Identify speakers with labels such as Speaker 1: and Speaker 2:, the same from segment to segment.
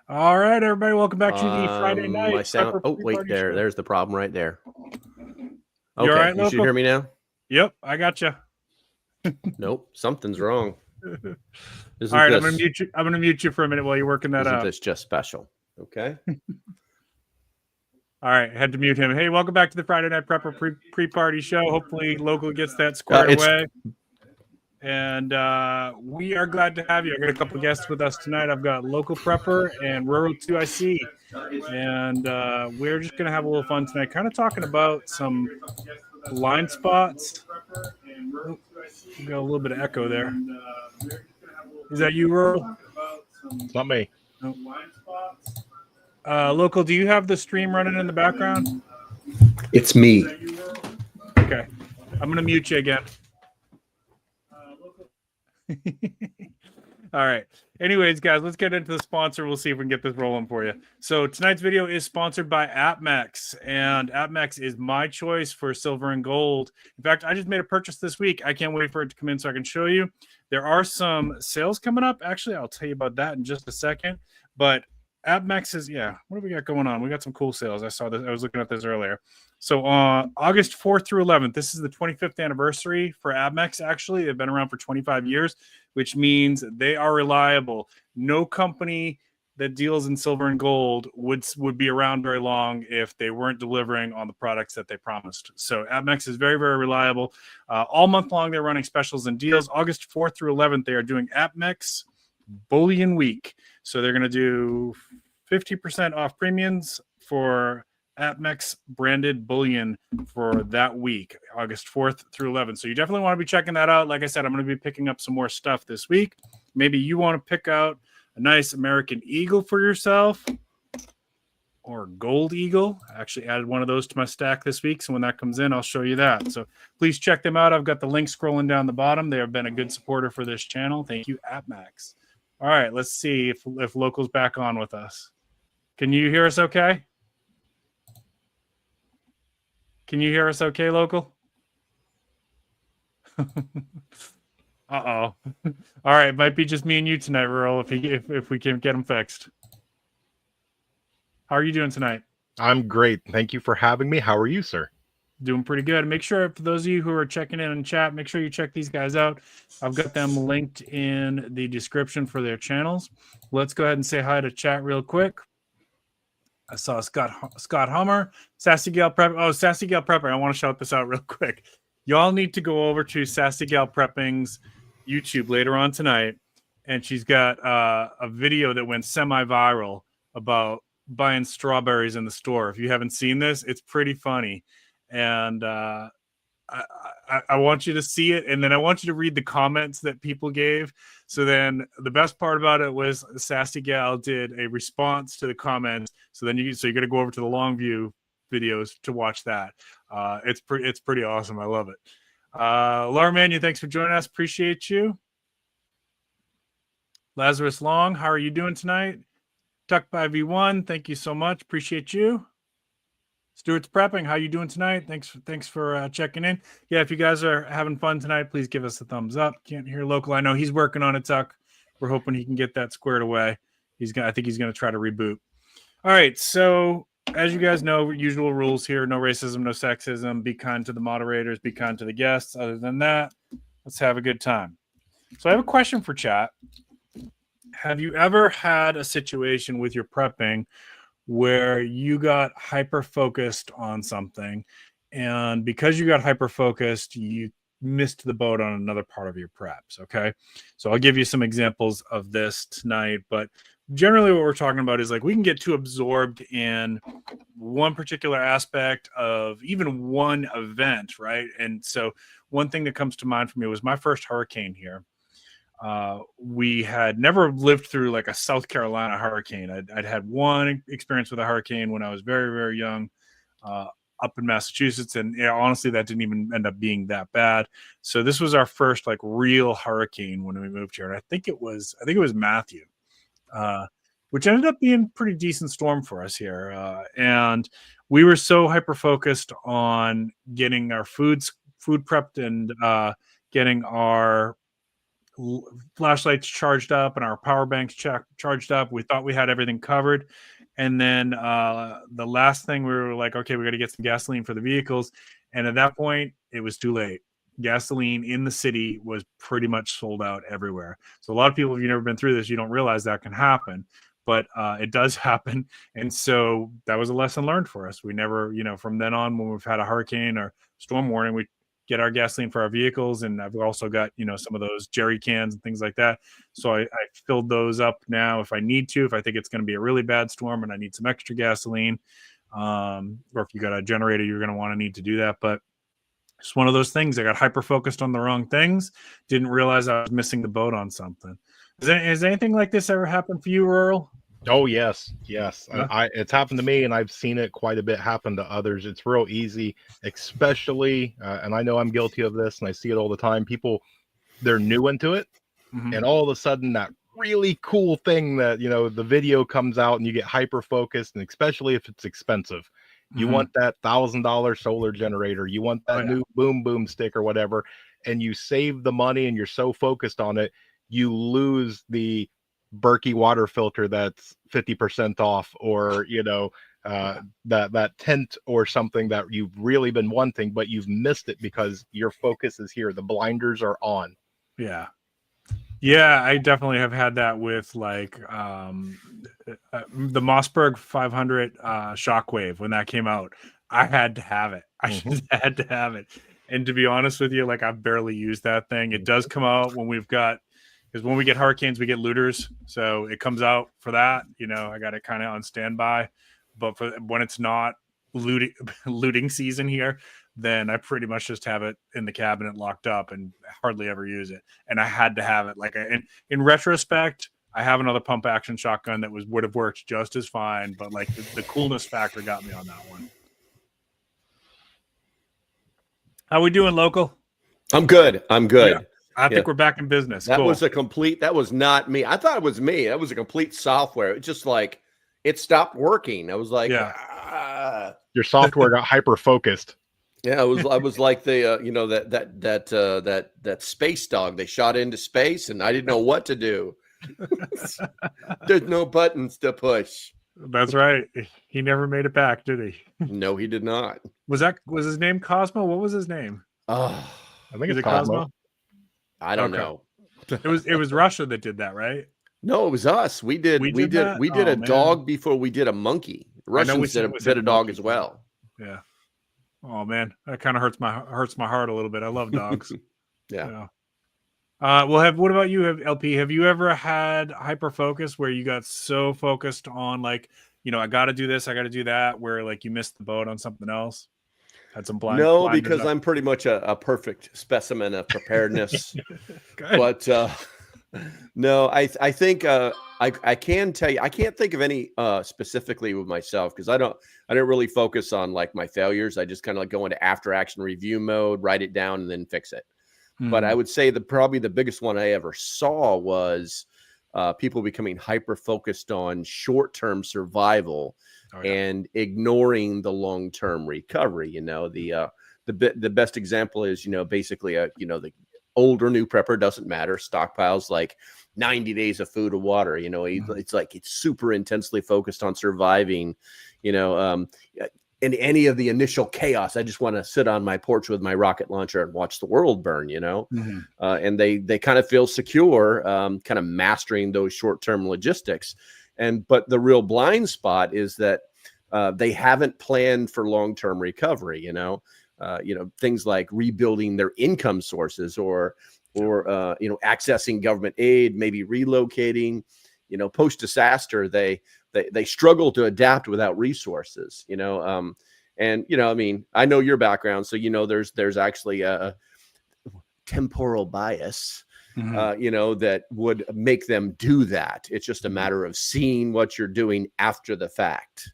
Speaker 1: All right, everybody, welcome back to the Friday night
Speaker 2: My sound.
Speaker 1: Prepper
Speaker 2: Oh, wait,
Speaker 1: Pre-Party Show.
Speaker 2: there's the problem right there.
Speaker 1: You
Speaker 2: Okay,
Speaker 1: all right,
Speaker 2: you should hear me now.
Speaker 1: Yep, I got you.
Speaker 2: Nope, something's wrong.
Speaker 1: All
Speaker 2: Isn't
Speaker 1: right,
Speaker 2: this,
Speaker 1: I'm gonna mute you. I'm gonna mute you for a minute while you're working that
Speaker 2: isn't
Speaker 1: out.
Speaker 2: this just special? Okay.
Speaker 1: All right, had to mute him. Hey, welcome back to the Friday night Prepper Pre-Party Show. Hopefully, local gets that squared away. And we are glad to have you. I got a couple guests with us tonight. I've got local prepper and rural 2IC, and we're just gonna have a little fun tonight, kind of talking about some blind spots. Oh, we got a little bit of echo there. Is that you, rural?
Speaker 3: It's not me.
Speaker 1: No. Local, do you have the stream running in the background?
Speaker 2: It's me.
Speaker 1: Okay, I'm gonna mute you again. All right. Anyways, guys, let's get into the sponsor. We'll see if we can get this rolling for you. So tonight's video is sponsored by AppMex, and AppMex is my choice for silver and gold. In fact, I just made a purchase this week. I can't wait for it to come in so I can show you. There are some sales coming up. Actually, I'll tell you about that in just a second. But AppMex is, yeah, what do we got going on? We got some cool sales. I saw this. I was looking at this earlier. So August 4th through 11th, this is the 25th anniversary for AppMex, actually. They've been around for 25 years, which means they are reliable. No company that deals in silver and gold would be around very long if they weren't delivering on the products that they promised. So AppMex is very, very reliable. All month long, they're running specials and deals. August 4th through 11th, they are doing AppMex Bullion Week. So they're going to do 50% off premiums for AppMex branded bullion for that week, August 4th through 11th. So you definitely want to be checking that out. Like I said, I'm going to be picking up some more stuff this week. Maybe you want to pick out a nice American Eagle for yourself or Gold Eagle. I actually added one of those to my stack this week. So when that comes in, I'll show you that. So please check them out. I've got the link scrolling down the bottom. They have been a good supporter for this channel. Thank you, AppMex. All right, let's see if Local's back on with us. Can you hear us okay? Can you hear us okay, Local? Uh-oh. All right, might be just me and you tonight, Rural, if we can get them fixed. How are you doing tonight?
Speaker 3: I'm great. Thank you for having me. How are you, sir?
Speaker 1: Doing pretty good. Make sure, for those of you who are checking in chat, make sure you check these guys out. I've got them linked in the description for their channels. Let's go ahead and say hi to chat real quick. I saw Scott Hummer, Sassy Gal Prepper. Oh, Sassy Gal Prepper. I want to shout this out real quick. Y'all need to go over to Sassy Gal Prepping's YouTube later on tonight. And she's got a video that went semi-viral about buying strawberries in the store. If you haven't seen this, it's pretty funny. And I want you to see it, and then I want you to read the comments that people gave. So then the best part about it was Sassy Gal did a response to the comments. So then you're going to go over to the long view videos to watch that. It's pretty awesome. I love it. Laura Manu, thanks for joining us. Appreciate you. Lazarus Long, how are you doing tonight? Tuck by V1, thank you so much. Appreciate you. Stuart's Prepping, how you doing tonight? Thanks for checking in. Yeah, if you guys are having fun tonight, please give us a thumbs up. Can't hear Local. I know he's working on it, Tuck. We're hoping he can get that squared away. I think he's going to try to reboot. All right, so as you guys know, usual rules here: no racism, no sexism. Be kind to the moderators. Be kind to the guests. Other than that, let's have a good time. So I have a question for chat. Have you ever had a situation with your prepping where you got hyper focused on something, and because you got hyper focused, you missed the boat on another part of your preps? Okay, so I'll give you some examples of this tonight, but generally what we're talking about is like we can get too absorbed in one particular aspect of even one event, right? And so one thing that comes to mind for me was my first hurricane here. We had never lived through like a South Carolina hurricane. I'd had one experience with a hurricane when I was very, very young, up in Massachusetts. And honestly, that didn't even end up being that bad. So this was our first like real hurricane when we moved here. And I think it was Matthew, which ended up being a pretty decent storm for us here. And we were so hyper focused on getting our food prepped and getting our flashlights charged up and our power banks charged up. We thought we had everything covered. And then the last thing, we were like, okay, we got to get some gasoline for the vehicles. And at that point, it was too late. Gasoline in the city was pretty much sold out everywhere. So a lot of people, if you've never been through this, you don't realize that can happen, but it does happen. And so that was a lesson learned for us. We never, from then on, when we've had a hurricane or storm warning, we get our gasoline for our vehicles. And I've also got, some of those jerry cans and things like that. So I filled those up now if I need to, if I think it's going to be a really bad storm and I need some extra gasoline. Or if you got a generator, you're going to need to do that. But it's one of those things. I got hyper focused on the wrong things. Didn't realize I was missing the boat on something. Has anything like this ever happened for you, Earl?
Speaker 3: Oh, yes. Yeah. It's happened to me, and I've seen it quite a bit happen to others. It's real easy, especially, and I know I'm guilty of this, and I see it all the time. People, they're new into it, and all of a sudden that really cool thing that, the video comes out and you get hyper focused, and especially if it's expensive. You want that $1,000 solar generator. You want that new boom stick or whatever, and you save the money and you're so focused on it, you lose the Berkey water filter that's 50% off, or that tent or something that you've really been wanting, but you've missed it because your focus is here. The blinders are on.
Speaker 1: Yeah, I definitely have had that with like the Mossberg 500 Shockwave. When that came out, I had to have it. I just had to have it. And to be honest with you, like, I've barely used that thing. It does come out when because when we get hurricanes, we get looters. So it comes out for that. I got it kind of on standby. But for when it's not looting season here, then I pretty much just have it in the cabinet locked up and hardly ever use it. And I had to have it. Like, in retrospect, I have another pump action shotgun that would have worked just as fine. But like the coolness factor got me on that one. How we doing, local?
Speaker 2: I'm good. Yeah.
Speaker 1: I think we're back in business.
Speaker 2: That was not me. I thought it was me. That was a complete software. It just like, it stopped working. I was like,
Speaker 3: Your software got hyper focused.
Speaker 2: Yeah, I was like the that space dog. They shot into space, and I didn't know what to do. There's no buttons to push.
Speaker 1: That's right. He never made it back, did he?
Speaker 2: No, he did not.
Speaker 1: Was his name Cosmo? What was his name?
Speaker 3: I think it's Cosmo.
Speaker 2: I don't know.
Speaker 1: It was Russia that did that, right?
Speaker 2: No, it was us. We did a dog before we did a monkey. The Russians did a dog as well.
Speaker 1: Yeah. Oh man, that kind of hurts my heart a little bit. I love dogs.
Speaker 2: Yeah.
Speaker 1: What about you, LP? Have you ever had hyper focus where you got so focused on like, I got to do this, I got to do that, where like you missed the boat on something else? Had some blind.
Speaker 2: No, because I'm pretty much a perfect specimen of preparedness. But no, I think I can tell you, I can't think of any specifically with myself, because I didn't really focus on like my failures. I just kind of like go into after action review mode, write it down, and then fix it. But I would say probably the biggest one I ever saw was people becoming hyper focused on short-term survival and ignoring the long-term recovery. The best example is, basically the old or new prepper, doesn't matter, stockpiles like 90 days of food or water. It's like it's super intensely focused on surviving. In any of the initial chaos, I just want to sit on my porch with my rocket launcher and watch the world burn, and they kind of feel secure, kind of mastering those short-term logistics. But the real blind spot is that they haven't planned for long-term recovery, things like rebuilding their income sources or accessing government aid, maybe relocating, post-disaster, they struggle to adapt without resources, I know your background, so there's actually a temporal bias, that would make them do that. It's just a matter of seeing what you're doing after the fact.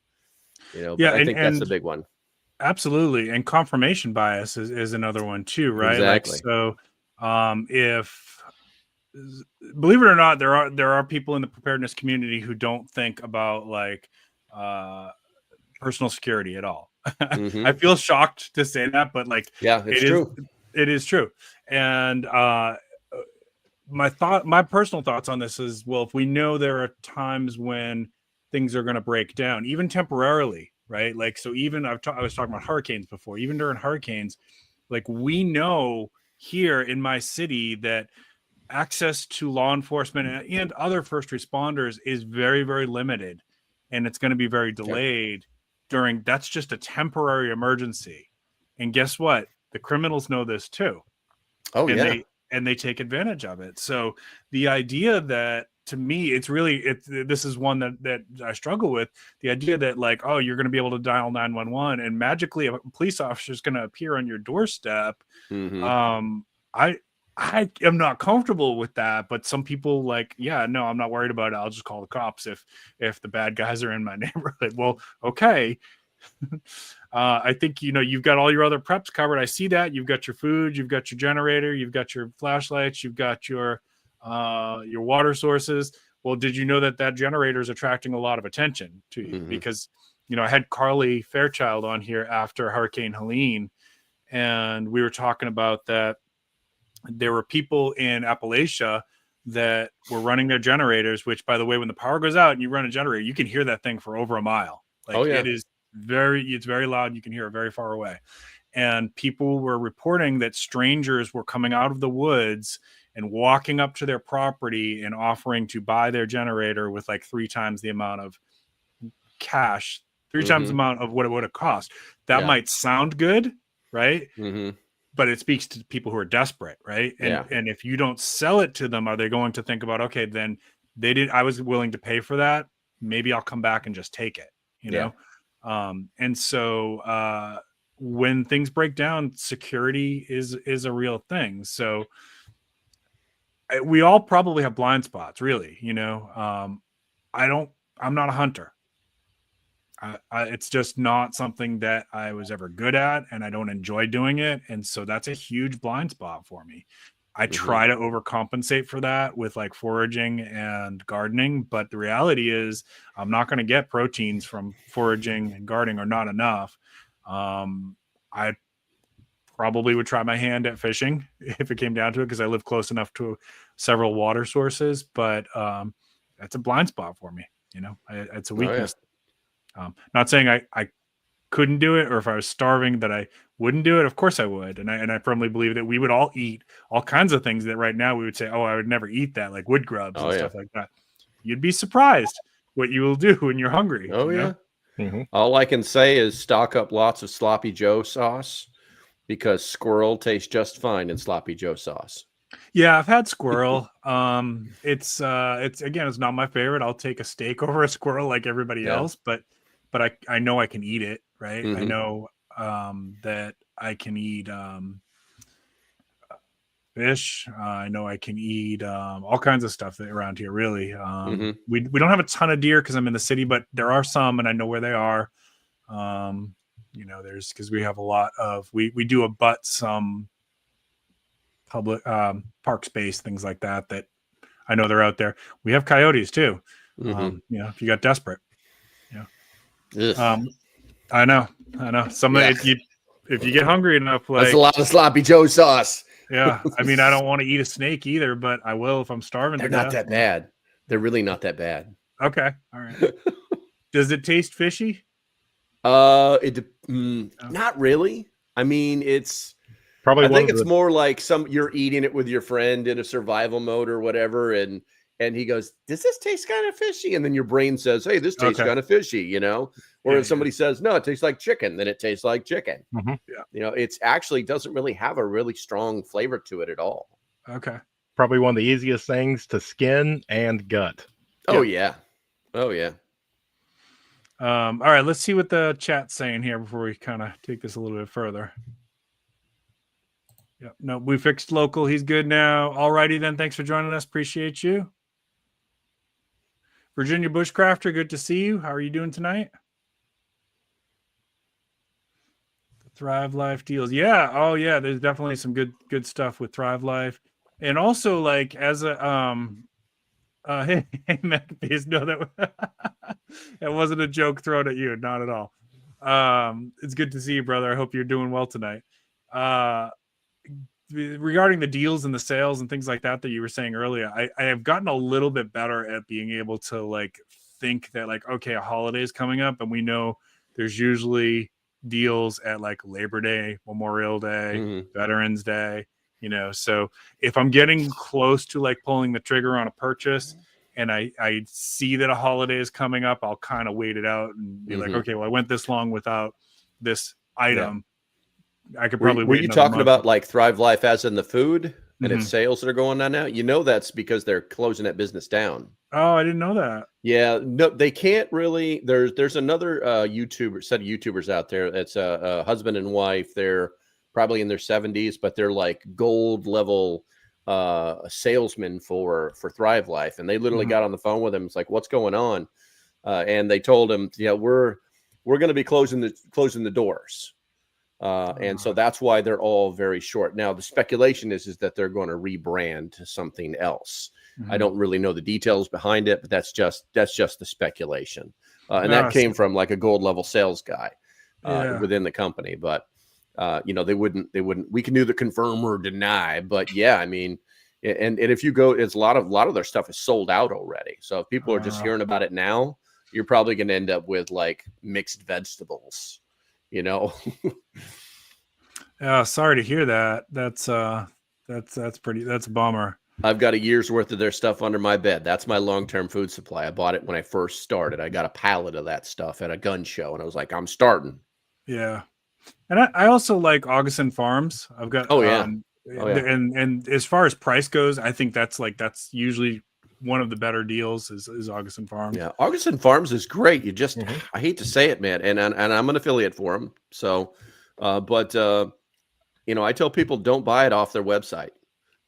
Speaker 2: I think that's the big one.
Speaker 1: Absolutely, and confirmation bias is another one too, right?
Speaker 2: Exactly.
Speaker 1: Like, so, if believe it or not, there are people in the preparedness community who don't think about like personal security at all. I feel shocked to say that, but like,
Speaker 2: it's true.
Speaker 1: It is true. And my personal thoughts on this is, well, if we know there are times when things are going to break down, even temporarily, right? Like, so even I was talking about hurricanes before, even during hurricanes, like we know here in my city that access to law enforcement and other first responders is very, very limited, and it's going to be very delayed during, that's just a temporary emergency. And guess what? The criminals know this too.
Speaker 2: Oh,
Speaker 1: and they take advantage of it. So the idea that, to me, this is one that I struggle with, the idea that like, oh, you're going to be able to dial 911 and magically a police officer is going to appear on your doorstep. I am not comfortable with that, but some people like, yeah, no, I'm not worried about it. I'll just call the cops if the bad guys are in my neighborhood. Well, okay. I think, you've got all your other preps covered. I see that. You've got your food, you've got your generator, you've got your flashlights, you've got your water sources. Well, did you know that generator is attracting a lot of attention to you? Because, I had Carly Fairchild on here after Hurricane Helene, and we were talking about that there were people in Appalachia that were running their generators, which, by the way, when the power goes out and you run a generator, you can hear that thing for over a mile. Like, it's very loud. You can hear it very far away. And people were reporting that strangers were coming out of the woods and walking up to their property and offering to buy their generator with like 3 times the amount of cash, 3 times the amount of what it would have cost. That might sound good, right? But it speaks to people who are desperate, right? And if you don't sell it to them, are they going to think about, okay, then I was willing to pay for that. Maybe I'll come back and just take it, you know? And so when things break down, security is a real thing. So we all probably have blind spots, really, I'm not a hunter. It's just not something that I was ever good at, and I don't enjoy doing it. And so that's a huge blind spot for me. I try to overcompensate for that with like foraging and gardening, but the reality is I'm not going to get proteins from foraging and gardening, or not enough. I probably would try my hand at fishing if it came down to it, because I live close enough to several water sources, but that's a blind spot for me. It's a weakness. Not saying I couldn't do it, or if I was starving that I wouldn't do it. Of course I would. And I firmly believe that we would all eat all kinds of things that right now we would say, oh, I would never eat that, like wood grubs and stuff like that. You'd be surprised what you will do when you're hungry.
Speaker 2: All I can say is stock up lots of Sloppy Joe sauce, because squirrel tastes just fine in Sloppy Joe sauce.
Speaker 1: Yeah, I've had squirrel. It's again, it's not my favorite. I'll take a steak over a squirrel like everybody else, but I know I can eat it, right? I know that I can eat fish. I know I can eat all kinds of stuff around here, really. We don't have a ton of deer because I'm in the city, but there are some, and I know where they are. There's, because we have a lot of, we do abut some public park space, things like that I know they're out there. We have coyotes too. If you got desperate. I know. If you get hungry enough, like,
Speaker 2: that's a lot of Sloppy Joe sauce.
Speaker 1: I mean, I don't want to eat a snake either, but I will if I'm starving.
Speaker 2: They're not that bad. They're really not that bad.
Speaker 1: Okay. All right. Does it taste fishy?
Speaker 2: Not really. I mean, it's probably, I think it's more like you're eating it with your friend in a survival mode or whatever, and he goes, does this taste kind of fishy? And then your brain says, hey, this tastes kind of fishy, Or if somebody says, no, it tastes like chicken, then it tastes like chicken. It's actually doesn't really have a really strong flavor to it at all.
Speaker 1: Okay.
Speaker 3: Probably one of the easiest things to skin and gut.
Speaker 2: Oh, yeah. Oh, yeah.
Speaker 1: All right, let's see what the chat's saying here before we kind of take this a little bit further. Yep. No, we fixed local. He's good now. All righty then. Thanks for joining us. Appreciate you. Virginia Bushcrafter, good to see you. How are you doing tonight? Thrive Life deals. Yeah. Oh, yeah. There's definitely some good stuff with Thrive Life. And also, like, as a hey Maccabees, no, that wasn't a joke thrown at you, not at all. It's good to see you, brother. I hope you're doing well tonight. regarding the deals and the sales and things like that you were saying earlier, I have gotten a little bit better at being able to like think that like, okay, a holiday is coming up and we know there's usually deals at like Labor Day, Memorial Day, Veterans Day, you know. So if I'm getting close to like pulling the trigger on a purchase and I see that a holiday is coming up, I'll kind of wait it out and be like, okay, well, I went this long without this item. I could probably
Speaker 2: were
Speaker 1: wait
Speaker 2: you
Speaker 1: another
Speaker 2: talking
Speaker 1: month.
Speaker 2: about like Thrive Life as in the food and its sales that are going on now? You know, that's because they're closing that business down.
Speaker 1: Oh, I didn't know that.
Speaker 2: Yeah, no, they can't really. There's another set of YouTubers out there. That's a husband and wife. They're probably in their 70s, but they're like gold level salesmen for Thrive Life, and they literally got on the phone with him. It's like, what's going on? And they told him, yeah, we're going to be closing the doors. And so that's why they're all very short. Now, the speculation is that they're going to rebrand to something else. I don't really know the details behind it, but that's just the speculation. And that came from like a gold level sales guy within the company. But you know, they wouldn't. We can neither confirm or deny. But yeah, I mean, and if you go, it's a lot of their stuff is sold out already. So if people are just hearing about it now, you're probably going to end up with like mixed vegetables. You know.
Speaker 1: Yeah, sorry to hear that. That's a bummer.
Speaker 2: I've got a year's worth of their stuff under my bed. That's my long-term food supply. I bought it when I first started. I got a pallet of that stuff at a gun show, and I was like, I'm starting.
Speaker 1: Yeah, and I also like Augustin Farms. I've got and as far as price goes, I think that's usually one of the better deals is Augustin Farms.
Speaker 2: Yeah, Augustin Farms is great. You just I hate to say it, man, and I'm an affiliate for them. So, but you know, I tell people don't buy it off their website.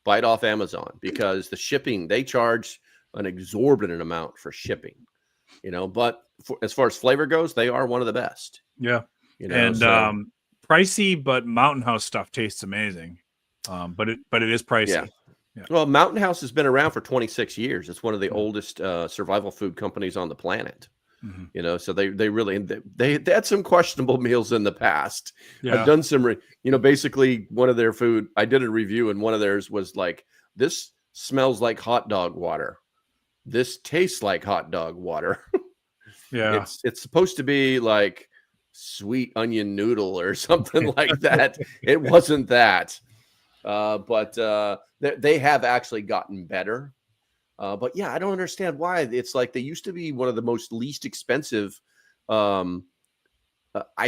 Speaker 2: Buy it off Amazon because the shipping, they charge an exorbitant amount for shipping, you know, but as far as flavor goes, they are one of the best.
Speaker 1: Yeah.
Speaker 2: You know,
Speaker 1: and pricey, but Mountain House stuff tastes amazing. But it is pricey.
Speaker 2: Yeah. Well, Mountain House has been around for 26 years. It's one of the oldest survival food companies on the planet. You know, so they had some questionable meals in the past. Yeah. I've done some, you know, basically one of their food, I did a review and one of theirs was like, this smells like hot dog water. This tastes like hot dog water.
Speaker 1: Yeah.
Speaker 2: It's supposed to be like sweet onion noodle or something like that. It wasn't that. But they have actually gotten better. But yeah, I don't understand why. It's like they used to be one of the most least expensive. I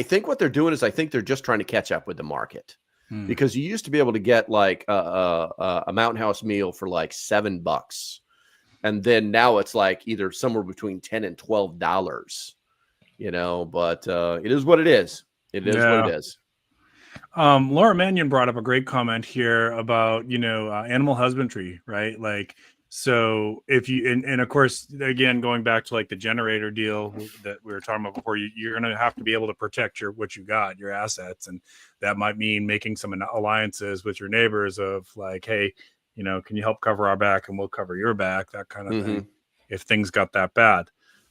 Speaker 2: think what they're doing is I think they're just trying to catch up with the market because you used to be able to get like a Mountain House meal for like $7. And then now it's like either somewhere between $10 and $12, you know, but it is what it is. It is what it is.
Speaker 1: Laura Mannion brought up a great comment here about, you know, animal husbandry, right? Like, so if you, and of course, again, going back to like the generator deal that we were talking about before, you're going to have to be able to protect what you got, your assets. And that might mean making some alliances with your neighbors of like, hey, you know, can you help cover our back and we'll cover your back, that kind of thing, if things got that bad.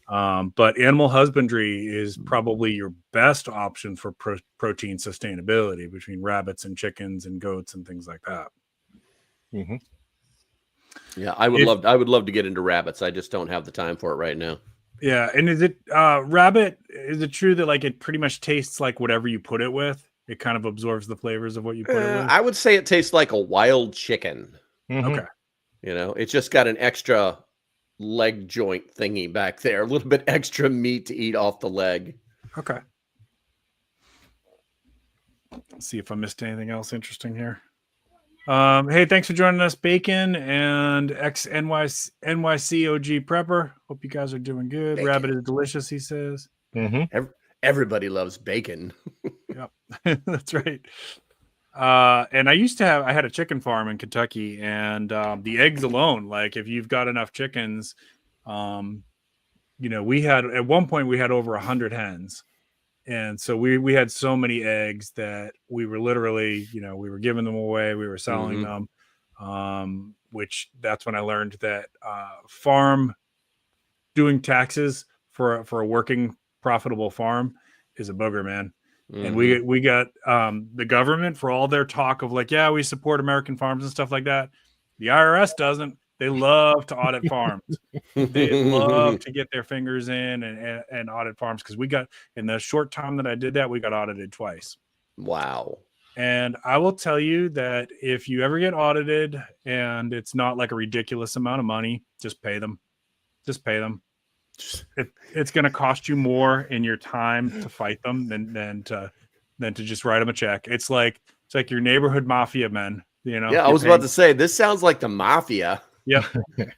Speaker 1: But animal husbandry is probably your best option for protein sustainability between rabbits and chickens and goats and things like that.
Speaker 2: Yeah, I would love to get into rabbits. I just don't have the time for it right now.
Speaker 1: Yeah, and is it rabbit? Is it true that like it pretty much tastes like whatever you put it with? It kind of absorbs the flavors of what you put it with.
Speaker 2: I would say it tastes like a wild chicken.
Speaker 1: Okay,
Speaker 2: you know, it's just got an extra leg joint thingy back there, a little bit extra meat to eat off the leg.
Speaker 1: Okay. Let's see if I missed anything else interesting here. Hey, thanks for joining us, Bacon and NYCOG Prepper. Hope you guys are doing good. Bacon. Rabbit is delicious, he says.
Speaker 2: Everybody loves bacon.
Speaker 1: Yep, that's right. And I had a chicken farm in Kentucky, and the eggs alone, like if you've got enough chickens, you know, at one point we had over 100 hens. And so we had so many eggs that we were literally, you know, we were giving them away, we were selling them, which that's when I learned that farm doing taxes for a working profitable farm is a booger, man. And we got the government, for all their talk of like, yeah, we support American farms and stuff like that. The IRS doesn't. They love to audit farms. They love to get their fingers in and audit farms, because we got, in the short time that I did that, we got audited twice.
Speaker 2: Wow.
Speaker 1: And I will tell you that if you ever get audited and it's not like a ridiculous amount of money, just pay them. Just pay them. It's going to cost you more in your time to fight them than to just write them a check. It's like your neighborhood mafia men, you know.
Speaker 2: Yeah, I was about to say, this sounds like the mafia.
Speaker 1: Yep.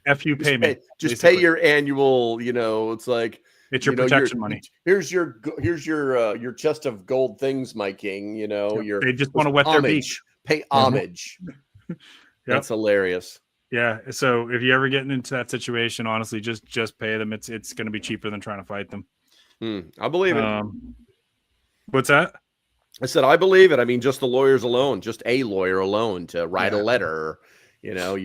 Speaker 1: F you pay me.
Speaker 2: Just pay your annual, you know, it's like,
Speaker 1: it's your protection money.
Speaker 2: Here's your chest of gold things, my king, you know.
Speaker 1: They just want to wet their beak.
Speaker 2: Pay homage. That's hilarious.
Speaker 1: Yeah. So if you ever get into that situation, honestly, just pay them. It's going to be cheaper than trying to fight them.
Speaker 2: I believe it.
Speaker 1: What's that?
Speaker 2: I said, I believe it. I mean, just the lawyers alone, just a lawyer alone to write a letter, you know,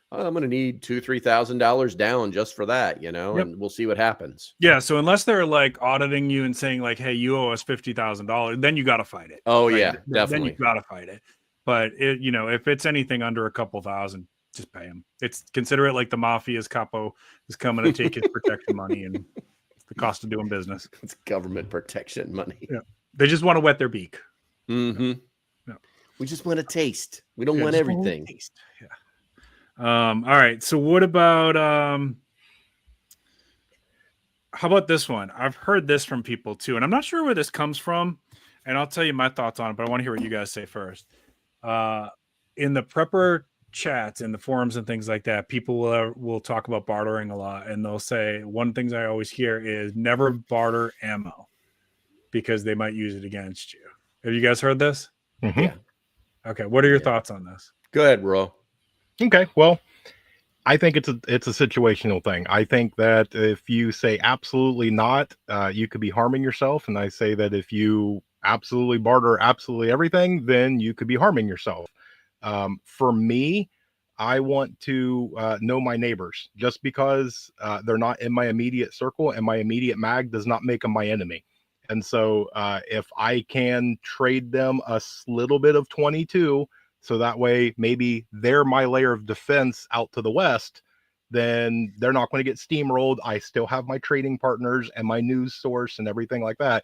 Speaker 2: I'm going to need $2,000-$3,000 down just for that, you know, and we'll see what happens.
Speaker 1: Yeah. So unless they're like auditing you and saying like, hey, you owe us $50,000, then you got to fight it.
Speaker 2: Oh,
Speaker 1: right?
Speaker 2: Yeah, definitely.
Speaker 1: Then you got to fight it. But you know, if it's anything under a couple thousand, just pay them. Consider it like the mafia's capo is coming to take his protection money and the cost of doing business.
Speaker 2: It's government protection money.
Speaker 1: Yeah. They just want to wet their beak.
Speaker 2: Mm-hmm. Yeah. We just want a taste. We don't want everything.
Speaker 1: Yeah. All right. So what about how about this one? I've heard this from people too, and I'm not sure where this comes from, and I'll tell you my thoughts on it, but I want to hear what you guys say first. In the prepper chats and the forums and things like that, people will talk about bartering a lot, and they'll say one thing I always hear is never barter ammo because they might use it against you. Have you guys heard this?
Speaker 3: Mm-hmm.
Speaker 2: Yeah.
Speaker 1: Okay. What are your thoughts on this?
Speaker 2: Go ahead, Ro.
Speaker 3: Okay. Well, I think it's a situational thing. I think that if you say absolutely not, you could be harming yourself. And I say that if you absolutely barter absolutely everything, then you could be harming yourself. For me, I want to know my neighbors. Just because they're not in my immediate circle and my immediate mag does not make them my enemy. And so if I can trade them a little bit of 22, so that way maybe they're my layer of defense out to the west, then they're not going to get steamrolled. I still have my trading partners and my news source and everything like that.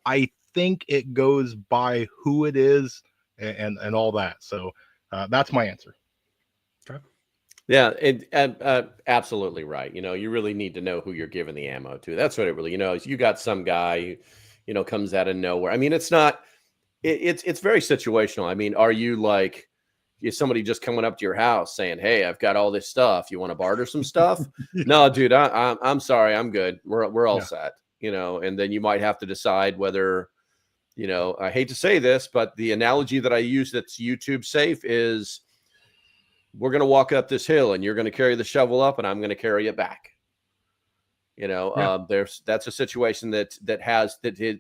Speaker 3: I think it goes by who it is and all that. So that's my answer.
Speaker 2: Okay. Yeah, absolutely right. You know, you really need to know who you're giving the ammo to. That's what it really, you know, is you got some guy, you know, comes out of nowhere. I mean, it's not, it's very situational. I mean, are you like, is somebody just coming up to your house saying, hey, I've got all this stuff. You want to barter some stuff? No, dude, I'm sorry. I'm good. We're all set, you know, and then you might have to decide whether, you know, I hate to say this, but the analogy that I use that's YouTube safe is we're going to walk up this hill and you're going to carry the shovel up and I'm going to carry it back. You know, that's a situation that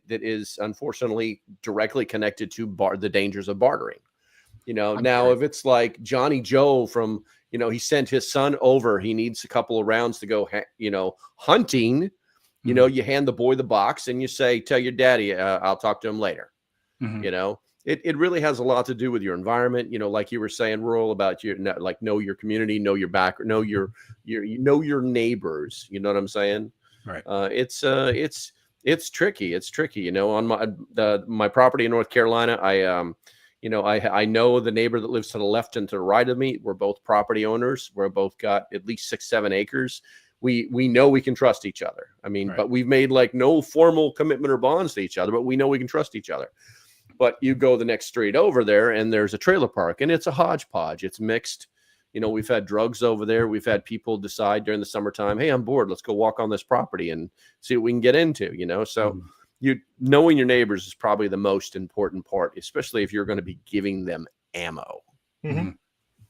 Speaker 2: is unfortunately directly connected to the dangers of bartering. You know, if it's like Johnny Joe from, you know, he sent his son over, he needs a couple of rounds to go, you know, hunting, you know, you hand the boy the box and you say, tell your daddy, I'll talk to him later. You know, it really has a lot to do with your environment. You know, like you were saying, rural about like know your community, know your back, know your neighbors. You know what I'm saying?
Speaker 1: Right.
Speaker 2: It's tricky. It's tricky. You know, on my property in North Carolina, you know, I know the neighbor that lives to the left and to the right of me. We're both property owners. We're both got at least 6-7 acres. We know we can trust each other. I mean, but we've made like no formal commitment or bonds to each other, but we know we can trust each other. But you go the next street over there and there's a trailer park and it's a hodgepodge. It's mixed. You know, we've had drugs over there. We've had people decide during the summertime, hey, I'm bored. Let's go walk on this property and see what we can get into, you know? So knowing your neighbors is probably the most important part, especially if you're going to be giving them ammo.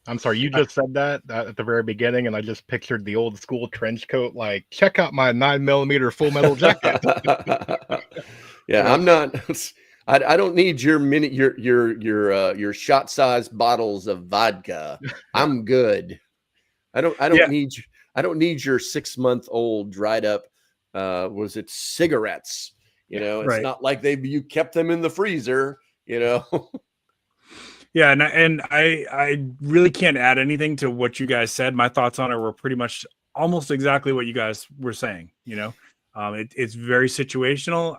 Speaker 3: I'm sorry, you just said that at the very beginning, and I just pictured the old school trench coat, like, check out my 9mm full metal jacket.
Speaker 2: I'm not. I don't need your your shot sized bottles of vodka. I'm good. I don't need your 6-month-old dried up was it cigarettes You know, it's
Speaker 1: right.
Speaker 2: not like you kept them in the freezer, you know.
Speaker 1: Yeah, and I really can't add anything to what you guys said. My thoughts on it were pretty much almost exactly what you guys were saying. You know, it's very situational.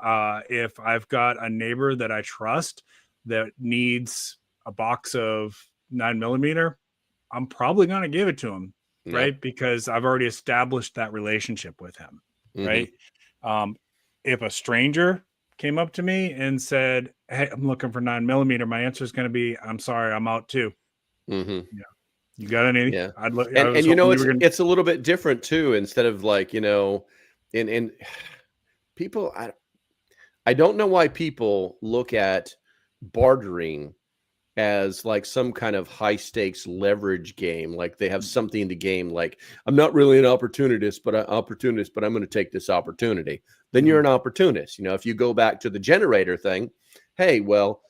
Speaker 1: If I've got a neighbor that I trust that needs a box of 9mm, I'm probably going to give it to him, right? Because I've already established that relationship with him, right? If a stranger came up to me and said, "Hey, I'm looking for 9mm," my answer is going to be, "I'm sorry, I'm out too." Yeah, you got any?
Speaker 2: Yeah,
Speaker 1: I
Speaker 2: and
Speaker 1: was
Speaker 2: you know,
Speaker 1: hoping
Speaker 2: it's a little bit different too. Instead of like, you know, in people, I don't know why people look at bartering as like some kind of high stakes leverage game. Like they have something to gain. Like, I'm not really an opportunist, but I'm going to take this opportunity. Then you're an opportunist. You know, if you go back to the generator thing, hey, well,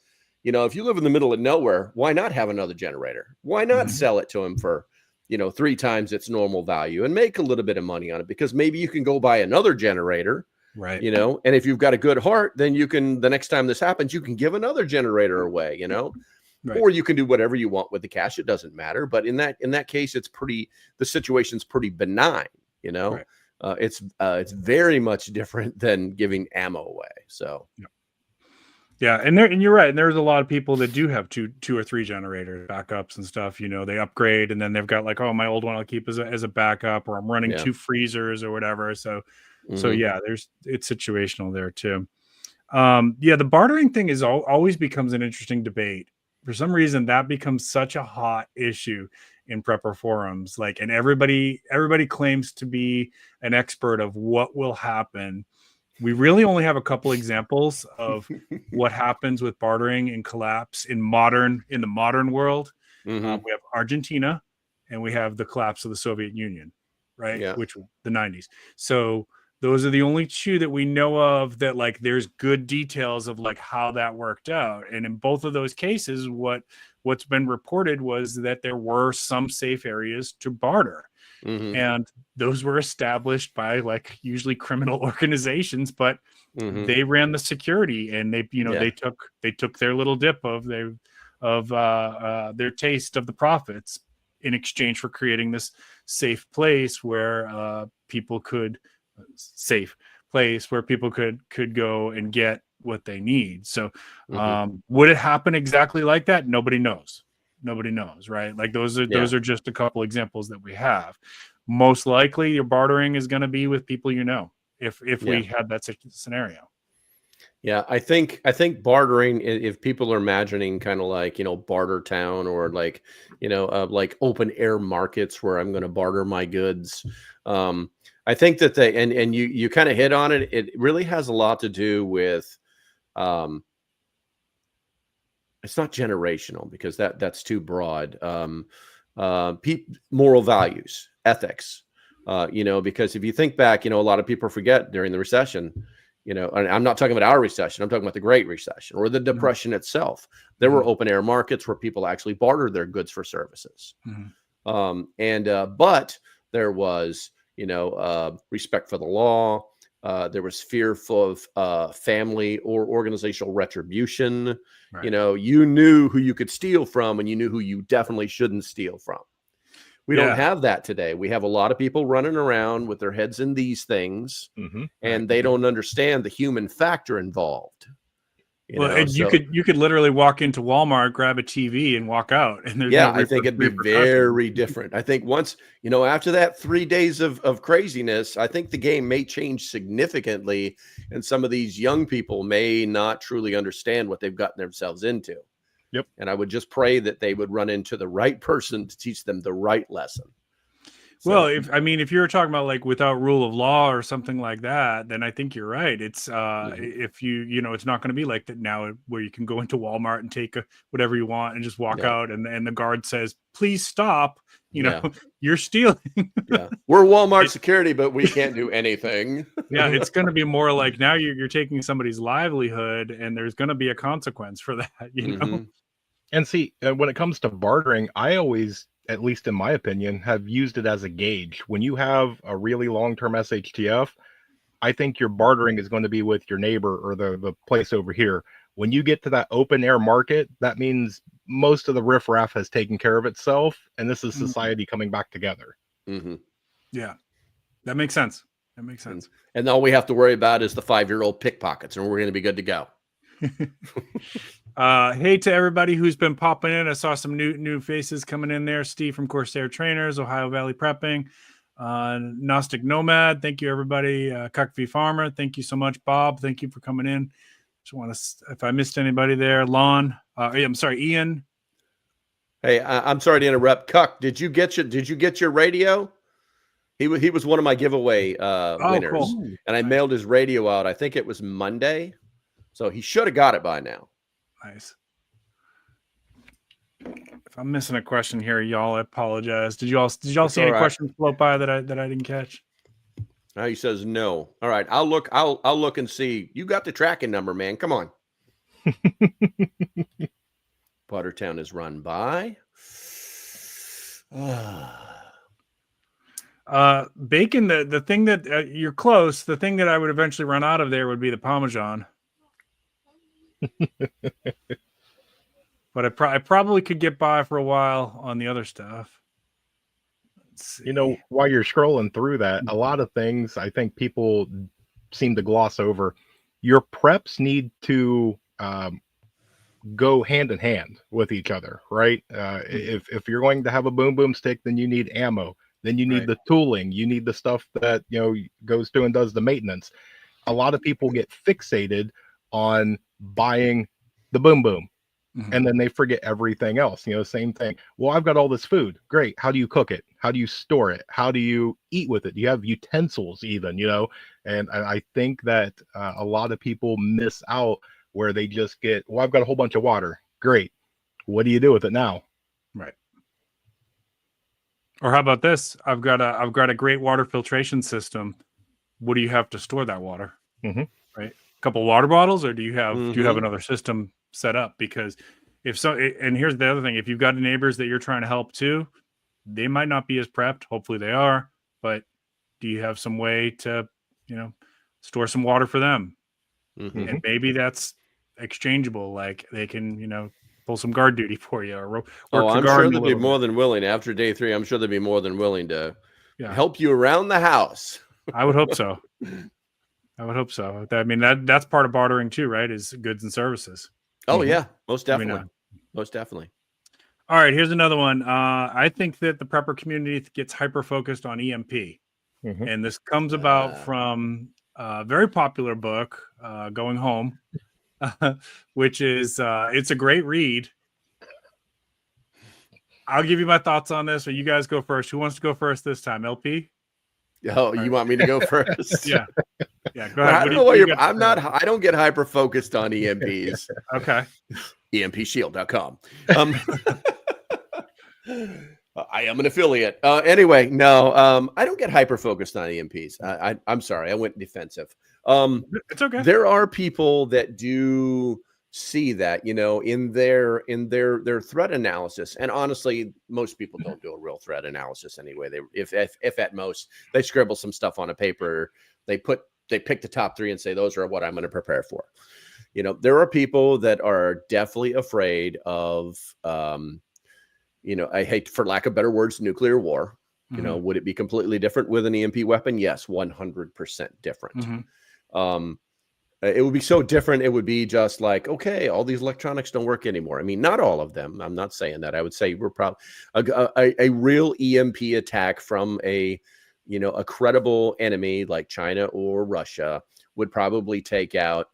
Speaker 2: you know, if you live in the middle of nowhere, why not have another generator? Why not sell it to him for, you know, 3 times its normal value and make a little bit of money on it? Because maybe you can go buy another generator,
Speaker 1: right?
Speaker 2: You know, and if you've got a good heart, then you can, the next time this happens, you can give another generator away, you know. Right. Or you can do whatever you want with the cash. It doesn't matter. But in that case, the situation's pretty benign, you know. Right. It's very much different than giving ammo away. So
Speaker 1: yeah, and you're right. And there's a lot of people that do have two or three generator backups and stuff. You know, they upgrade and then they've got like, oh, my old one I'll keep as a backup, or I'm running 2 freezers or whatever. So yeah, it's situational there too. Yeah, the bartering thing is always becomes an interesting debate. For some reason, that becomes such a hot issue in prepper forums. Like, and everybody claims to be an expert of what will happen. We really only have a couple examples of what happens with bartering and collapse in the modern world. We have Argentina, and we have the collapse of the Soviet Union, right?
Speaker 2: Yeah.
Speaker 1: Which the 90s. So those are the only 2 that we know of that like there's good details of like how that worked out. And in both of those cases, what's been reported was that there were some safe areas to barter. And those were established by like usually criminal organizations, but they ran the security, and they, you know, they took their little dip of their taste of the profits in exchange for creating this safe place where people could go and get what they need. So would it happen exactly like that? Nobody knows, right? Like those are just a couple examples that we have. Most likely your bartering is going to be with people, you know, if we had that scenario.
Speaker 2: Yeah, I think bartering, if people are imagining kind of like, you know, barter town, or like, you know, like open air markets where I'm going to barter my goods. I think that and you kind of hit on it. It really has a lot to do with, it's not generational, because that's too broad. Moral values, ethics, you know, because if you think back, you know, a lot of people forget during the recession, you know, and I'm not talking about our recession, I'm talking about the Great Recession or the Depression itself. There were open air markets where people actually bartered their goods for services. But there was, you know, respect for the law. There was fear of family or organizational retribution. Right. You know, you knew who you could steal from, and you knew who you definitely shouldn't steal from. We don't have that today. We have a lot of people running around with their heads in these things, and they don't understand the human factor involved.
Speaker 1: You could literally walk into Walmart, grab a TV, and walk out. And there's
Speaker 2: I think it'd be very different. I think once, you know, after that 3 days of craziness, I think the game may change significantly, and some of these young people may not truly understand what they've gotten themselves into.
Speaker 3: Yep.
Speaker 2: And I would just pray that they would run into the right person to teach them the right lesson.
Speaker 1: So, well, if you're talking about like without rule of law or something like that, then I think you're right. It's if you know, it's not going to be like that now, where you can go into Walmart and take whatever you want and just walk out, and the guard says, "Please stop." You know, you're stealing.
Speaker 2: We're Walmart security, but we can't do anything.
Speaker 1: It's going to be more like now you're taking somebody's livelihood, and there's going to be a consequence for that. You know.
Speaker 3: And see, when it comes to bartering, I always, at least in my opinion, have used it as a gauge. When you have a really long-term SHTF, I think your bartering is going to be with your neighbor or the place over here. When you get to that open air market, that means most of the riffraff has taken care of itself, and this is society coming back together.
Speaker 2: Mm-hmm.
Speaker 1: Yeah, that makes sense. That makes sense.
Speaker 2: And all we have to worry about is the 5-year-old pickpockets, and we're going to be good to go.
Speaker 1: Hey to everybody who's been popping in. I saw some new faces coming in there. Steve from Corsair Trainers, Ohio Valley Prepping, Gnostic Nomad. Thank you, everybody. Cuck V Farmer. Thank you so much, Bob. Thank you for coming in. Just want to, if I missed anybody there, Lon. I'm sorry, Ian.
Speaker 2: Hey, I'm sorry to interrupt. Cuck, did you get your radio? He was one of my giveaway winners,
Speaker 1: cool.
Speaker 2: And I mailed his radio out. I think it was Monday, so he should have got it by now.
Speaker 1: Nice. If I'm missing a question here, y'all, I apologize. Did y'all see any questions float by that I didn't catch?
Speaker 2: He says no. All right, I'll look. I'll look and see. You got the tracking number, man. Come on. Pottertown is run by.
Speaker 1: Bacon. The thing that you're close. The thing that I would eventually run out of there would be the Parmesan. But I probably could get by for a while on the other stuff.
Speaker 3: You know, while you're scrolling through that, a lot of things I think people seem to gloss over. Your preps need to go hand in hand with each other, right? If you're going to have a boom stick, then you need ammo. Then you need the tooling. You need the stuff that, you know, goes through and does the maintenance. A lot of people get fixated on buying the boom. And then they forget everything else. You know, same thing. Well, I've got all this food. Great. How do you cook it? How do you store it? How do you eat with it? Do you have utensils even, you know? And I think that a lot of people miss out where they just get, well, I've got a whole bunch of water. Great. What do you do with it now?
Speaker 1: Right. Or how about this? I've got a great water filtration system. What do you have to store that water? Right. A couple water bottles, or do you have another system set up? Because if so, and here's the other thing, if you've got neighbors that you're trying to help too, they might not be as prepped. Hopefully they are, but do you have some way to, you know, store some water for them? And maybe that's exchangeable. Like they can, you know, pull some guard duty for you, or
Speaker 2: I'm sure they'd be more than willing after day 3. I'm sure they'd be more than willing to help you around the house.
Speaker 1: I would hope so. I would hope so. I mean, that's part of bartering too, right? Is goods and services.
Speaker 2: Oh yeah, most definitely. Most definitely.
Speaker 1: All right, here's another one. I think that the prepper community gets hyper focused on EMP, and this comes about from a very popular book, Going Home, which is it's a great read. I'll give you my thoughts on this, or you guys go first. Who wants to go first this time? LP?
Speaker 2: Oh, you want me to go first?
Speaker 1: Yeah, go ahead.
Speaker 2: I don't know what you're. I'm not. I don't get hyper focused on EMPs.
Speaker 1: Okay.
Speaker 2: EMPshield.com. I am an affiliate. Anyway, no. I don't get hyper focused on EMPs. I'm sorry. I went defensive.
Speaker 1: It's okay.
Speaker 2: There are people that do see that, you know, in their threat analysis, and honestly, most people don't do a real threat analysis anyway. They if at most they scribble some stuff on a paper, they pick the top 3 and say those are what I'm going to prepare for. You know, there are people that are definitely afraid of you know, I hate, for lack of better words, nuclear war. You know, would it be completely different with an EMP weapon? Yes, 100% different. It would be so different. It would be just like, okay, all these electronics don't work anymore. I mean, not all of them. I'm not saying that. I would say we're probably a real EMP attack from a credible enemy like China or Russia would probably take out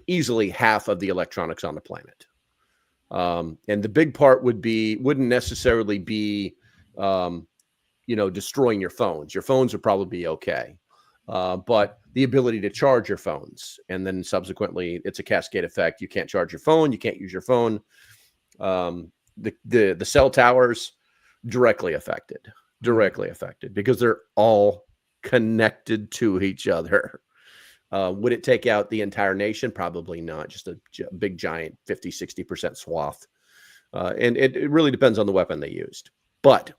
Speaker 2: easily half of the electronics on the planet. And the big part wouldn't necessarily be, destroying your phones. Your phones would probably be okay. But the ability to charge your phones, and then subsequently it's a cascade effect. You can't charge your phone. You can't use your phone. The cell towers directly affected because they're all connected to each other. Would it take out the entire nation? Probably not. Just a big, giant 50-60% swath. And it really depends on the weapon they used. But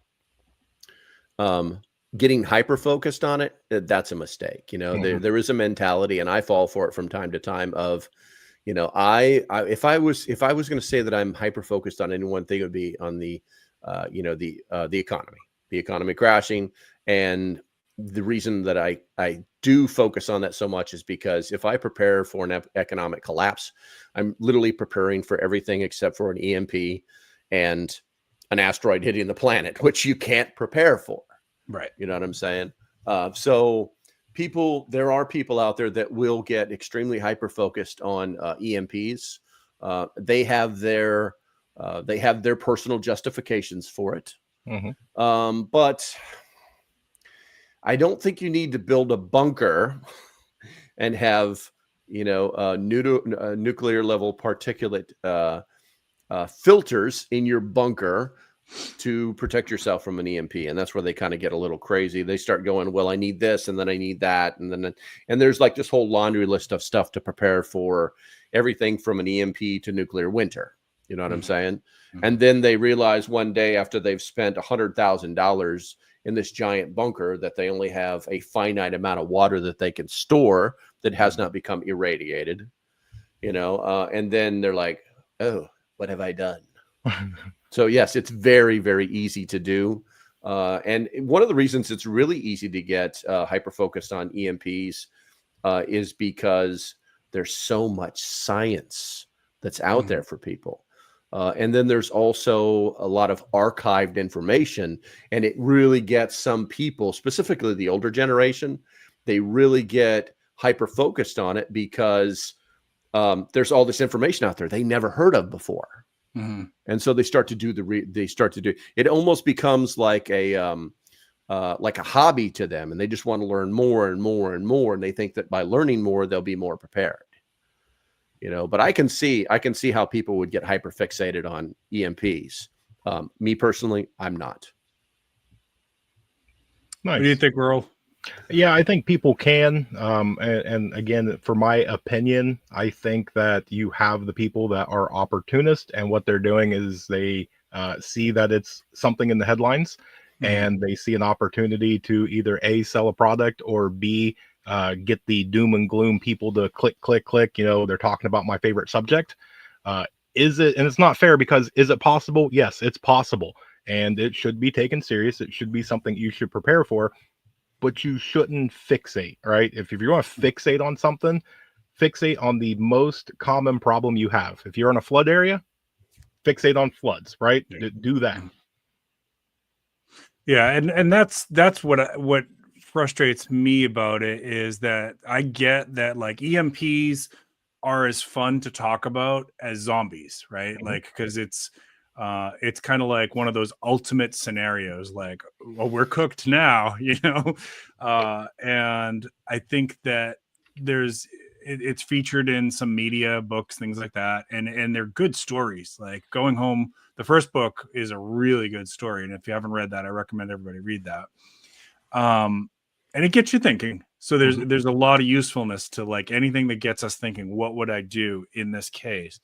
Speaker 2: getting hyper focused on it, that's a mistake. You know, there is a mentality, and I fall for it from time to time of, you know, if I was going to say that I'm hyper focused on any one thing, it would be on the, you know, the economy crashing. And the reason that I do focus on that so much is because if I prepare for an economic collapse, I'm literally preparing for everything except for an EMP and an asteroid hitting the planet, which you can't prepare for.
Speaker 1: Right.
Speaker 2: You know what I'm saying? So there are people out there that will get extremely hyper focused on EMPs. They have their personal justifications for it. But I don't think you need to build a bunker and have, you know, nuclear level particulate filters in your bunker to protect yourself from an EMP. And that's where they kind of get a little crazy. They start going, well, I need this, and then I need that. And there's like this whole laundry list of stuff to prepare for everything from an EMP to nuclear winter. You know what I'm saying? And then they realize one day after they've spent $100,000 in this giant bunker that they only have a finite amount of water that they can store that has not become irradiated, you know? And then they're like, oh, what have I done? So yes, it's very, very easy to do. And one of the reasons it's really easy to get hyper-focused on EMPs is because there's so much science that's out there for people. And then there's also a lot of archived information, and it really gets some people, specifically the older generation, they really get hyper-focused on it because there's all this information out there they never heard of before. And so they start to do it almost becomes like a hobby to them, and they just want to learn more and more and more. And they think that by learning more, they'll be more prepared, you know, but I can see how people would get hyper fixated on EMPs. Me personally, I'm not.
Speaker 3: Nice.
Speaker 1: What do you think, Earl?
Speaker 3: Yeah, I think people can. And again, for my opinion, I think that you have the people that are opportunist, and what they're doing is they see that it's something in the headlines, and they see an opportunity to either A, sell a product, or B, get the doom and gloom people to click, click, click. You know, they're talking about my favorite subject. Is it, and it's not fair, because is it possible? Yes, it's possible. And it should be taken serious. It should be something you should prepare for. But you shouldn't fixate, right? If you're going to fixate on something, fixate on the most common problem you have. If you're in a flood area, fixate on floods, right? Do that.
Speaker 1: Yeah, and that's what frustrates me about it, is that I get that like EMPs are as fun to talk about as zombies, right? Like, because it's kind of like one of those ultimate scenarios, like, well, we're cooked now, you know? And I think that it's featured in some media, books, things like that. And they're good stories. Like Going Home, the first book, is a really good story. And if you haven't read that, I recommend everybody read that. And it gets you thinking. So there's a lot of usefulness to like anything that gets us thinking, what would I do in this case?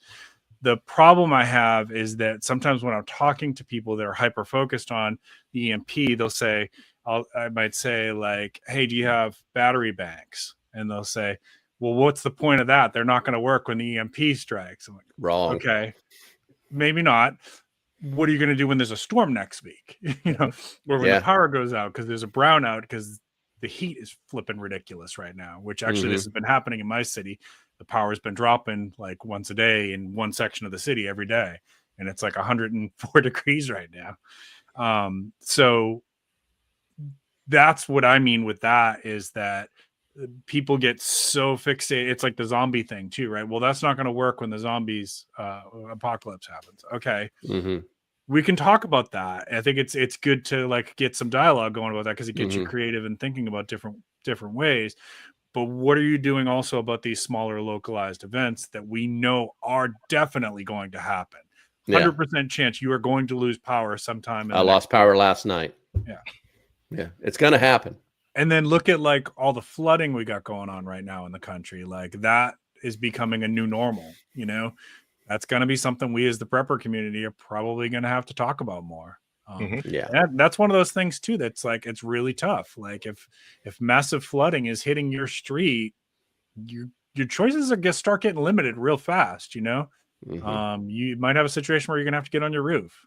Speaker 1: The problem I have is that sometimes when I'm talking to people that are hyper focused on the EMP, they'll say, I might say like, hey, do you have battery banks? And they'll say, well, what's the point of that? They're not going to work when the EMP strikes. I'm like,
Speaker 2: wrong.
Speaker 1: Okay, maybe not. What are you going to do when there's a storm next week? You know, or when the power goes out because there's a brownout because the heat is flipping ridiculous right now, which actually this has been happening in my city. The power has been dropping like once a day in one section of the city every day. And it's like 104 degrees right now. So that's what I mean with that, is that people get so fixated. It's like the zombie thing too, right? Well, that's not going to work when the zombies apocalypse happens. Okay. We can talk about that. I think it's good to like get some dialogue going about that, because it gets you creative and thinking about different ways. But what are you doing also about these smaller localized events that we know are definitely going to happen? 100% chance you are going to lose power sometime.
Speaker 2: I lost power last night. Yeah, it's going to happen.
Speaker 1: And then look at like all the flooding we got going on right now in the country. Like that is becoming a new normal, you know? That's going to be something we as the prepper community are probably going to have to talk about more.
Speaker 2: Yeah.
Speaker 1: That's one of those things too. That's like, it's really tough. Like if massive flooding is hitting your street, your choices are going to start getting limited real fast. You know, you might have a situation where you're going to have to get on your roof.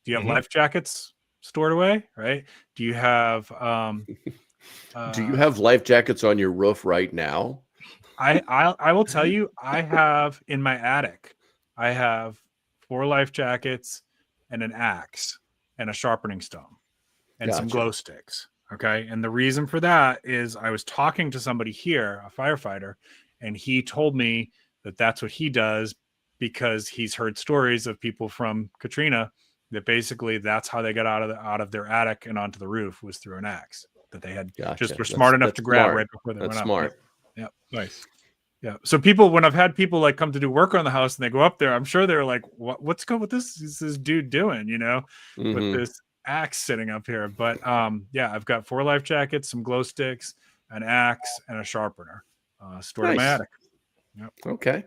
Speaker 1: Do you have life jackets stored away? Right. Do you have,
Speaker 2: do you have life jackets on your roof right now?
Speaker 1: I will tell you, I have in my attic, I have 4 life jackets and an axe and a sharpening stone and some glow sticks. Okay. And the reason for that is I was talking to somebody here, a firefighter, and he told me that that's what he does because he's heard stories of people from Katrina that basically that's how they got out of their attic and onto the roof was through an axe that they had just were smart enough to grab right before they went up.
Speaker 2: Smart.
Speaker 1: Yeah.
Speaker 3: Nice.
Speaker 1: Yeah. So people, when I've had people like come to do work on the house and they go up there, I'm sure they're like, what's going with this? Is this dude doing, you know, with this axe sitting up here? But yeah, I've got 4 life jackets, some glow sticks, an axe, and a sharpener stored in my attic. Yep.
Speaker 2: Okay.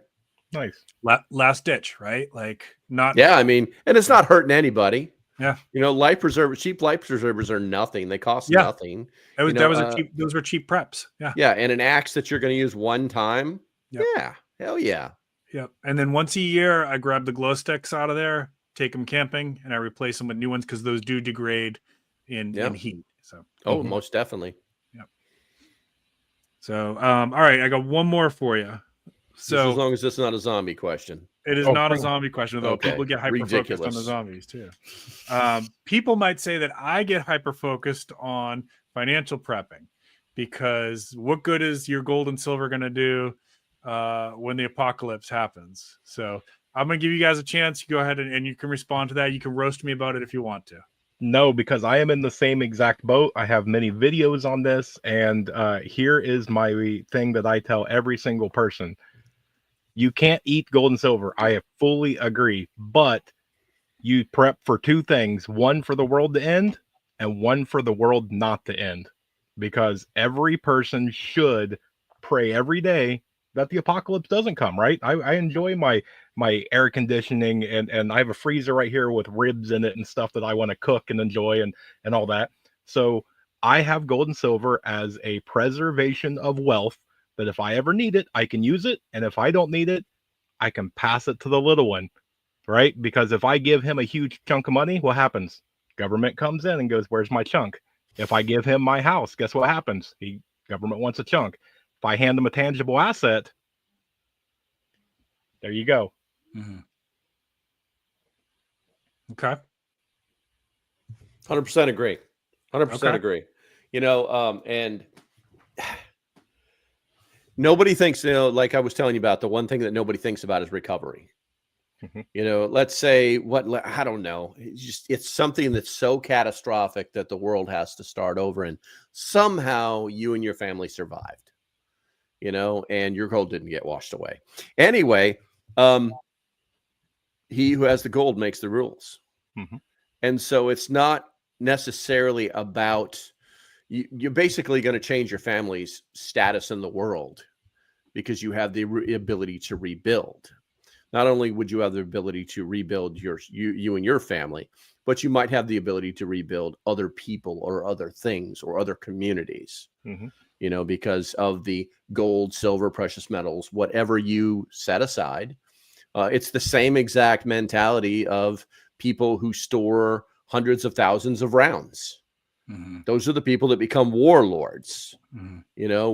Speaker 3: Nice.
Speaker 1: Last ditch, right? Like not.
Speaker 2: Yeah. I mean, and it's not hurting anybody.
Speaker 1: Yeah.
Speaker 2: You know, cheap life preservers are nothing. They cost nothing.
Speaker 1: Those were cheap preps. Yeah.
Speaker 2: Yeah. And an axe that you're going to use one time.
Speaker 1: Yep.
Speaker 2: Yeah. Hell yeah.
Speaker 1: Yep. And then once a year, I grab the glow sticks out of there, take them camping, and I replace them with new ones because those do degrade in heat. So.
Speaker 2: Most definitely.
Speaker 1: Yep. So, all right, I got one more for you. So
Speaker 2: just as long as it's not a zombie question.
Speaker 1: It is not a zombie question, though. Okay. People get hyper-focused on the zombies, too. People might say that I get hyper-focused on financial prepping because what good is your gold and silver going to do when the apocalypse happens? So I'm going to give you guys a chance. You go ahead and you can respond to that. You can roast me about it if you want to.
Speaker 3: No, because I am in the same exact boat. I have many videos on this, and here is my thing that I tell every single person. You can't eat gold and silver. I fully agree. But you prep for 2 things. One for the world to end and one for the world not to end. Because every person should pray every day that the apocalypse doesn't come, right? I enjoy my air conditioning and I have a freezer right here with ribs in it and stuff that I want to cook and enjoy and all that. So I have gold and silver as a preservation of wealth. That if I ever need it, I can use it. And if I don't need it, I can pass it to the little one, right? Because if I give him a huge chunk of money, what happens? Government comes in and goes, where's my chunk? If I give him my house, guess what happens? Government wants a chunk. If I hand them a tangible asset, there you go.
Speaker 1: Okay.
Speaker 2: 100% agree. 100% agree. You know, and nobody thinks, you know, like I was telling you about, the one thing that nobody thinks about is recovery. You know, let's say I don't know. It's something that's so catastrophic that the world has to start over, and somehow you and your family survived, you know, and your gold didn't get washed away. Anyway, he who has the gold makes the rules. And so it's not necessarily about, you're basically going to change your family's status in the world because you have the ability to rebuild. Not only would you have the ability to rebuild you and your family, but you might have the ability to rebuild other people or other things or other communities, you know, because of the gold, silver, precious metals, whatever you set aside. It's the same exact mentality of people who store hundreds of thousands of rounds. Those are the people that become warlords. You know,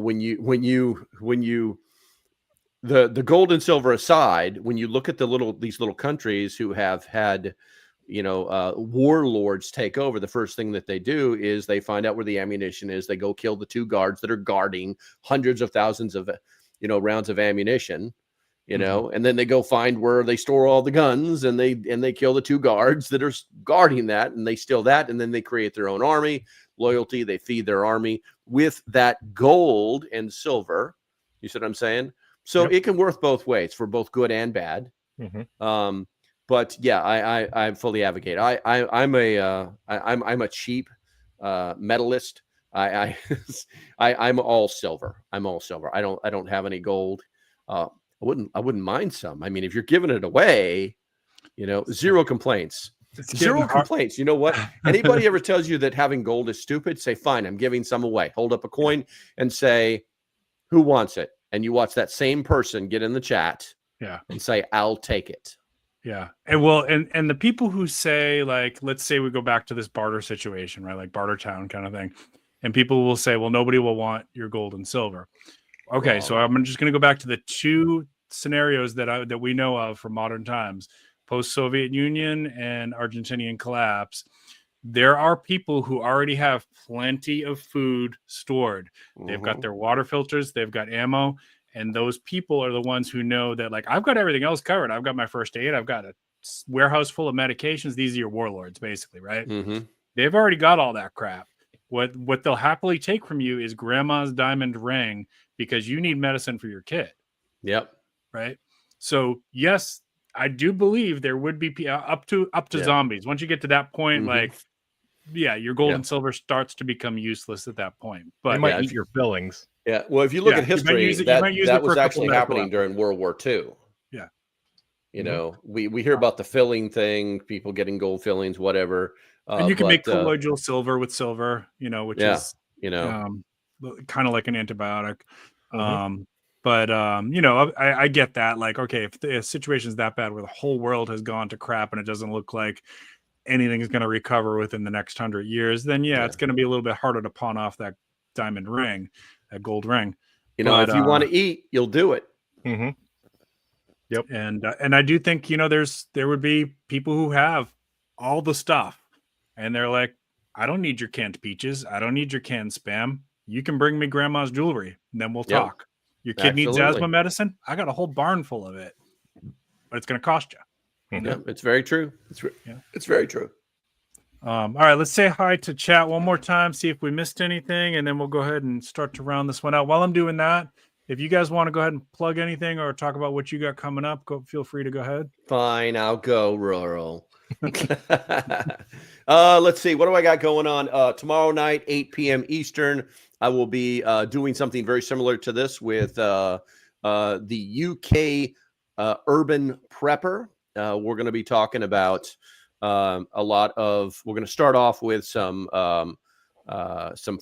Speaker 2: the gold and silver aside, when you look at these little countries who have had, you know, warlords take over, the first thing that they do is they find out where the ammunition is. They go kill the 2 guards that are guarding hundreds of thousands of, you know, rounds of ammunition, you know, and then they go find where they store all the guns and they kill the 2 guards that are guarding that, and they steal that. And then they create their own army, loyalty. They feed their army with that gold and silver. You see what I'm saying? So it can work both ways for both good and bad. But yeah, I fully advocate. I'm a cheap medalist. I'm all silver. I'm all silver. I don't have any gold. I wouldn't mind some. I mean, if you're giving it away, you know, 0 complaints.
Speaker 1: It's
Speaker 2: Zero
Speaker 1: getting hard.
Speaker 2: complaints. You know what? Anybody ever tells you that having gold is stupid, say, fine, I'm giving some away. Hold up a coin and say, who wants it? And you watch that same person get in the chat and say, I'll take it.
Speaker 1: Yeah. And well, and the people who say, like, let's say we go back to this barter situation, right? Like barter town kind of thing. And people will say, well, nobody will want your gold and silver. Okay.
Speaker 2: Wrong.
Speaker 1: So I'm just going to go back to the two scenarios that we know of from modern times, post-Soviet Union and Argentinian collapse. There are people who already have plenty of food stored. They've got their water filters, they've got ammo, and those people are the ones who know that, like, I've got everything else covered. I've got my first aid, I've got a warehouse full of medications. These are your warlords, basically, right? They've already got all that crap. What they'll happily take from you is grandma's diamond ring because you need medicine for your kid.
Speaker 2: Yep.
Speaker 1: Right. So yes, I do believe there would be up to zombies. Once you get to that point, like, your gold and silver starts to become useless at that point. But
Speaker 3: they might eat your fillings.
Speaker 2: Yeah. Well, if you look at history, that was actually happening during World War II.
Speaker 1: Yeah.
Speaker 2: You know, we hear about the filling thing, people getting gold fillings, whatever.
Speaker 1: And you can make colloidal silver with silver, you know, which is,
Speaker 2: you know,
Speaker 1: kind of like an antibiotic. But you know, I get that. Like, okay, if the situation is that bad where the whole world has gone to crap and it doesn't look like anything is going to recover within the next 100 years, then it's going to be a little bit harder to pawn off that diamond ring, that gold ring.
Speaker 2: You know, if you want to eat, you'll do it.
Speaker 1: Yep. And I do think, you know, there would be people who have all the stuff and they're like, I don't need your canned peaches. I don't need your canned Spam. You can bring me grandma's jewelry and then we'll talk. Your kid needs asthma medicine. I got a whole barn full of it, but it's going to cost you.
Speaker 2: Yeah, it's very true. It's very true.
Speaker 1: All right, let's say hi to chat one more time, see if we missed anything, and then we'll go ahead and start to round this one out. While I'm doing that, if you guys want to go ahead and plug anything or talk about what you got coming up, feel free to go ahead.
Speaker 2: Fine, I'll go rural. Let's see. What do I got going on? Tomorrow night, 8 p.m. Eastern, I will be doing something very similar to this with the UK urban prepper. We're going to be talking about we're going to start off with some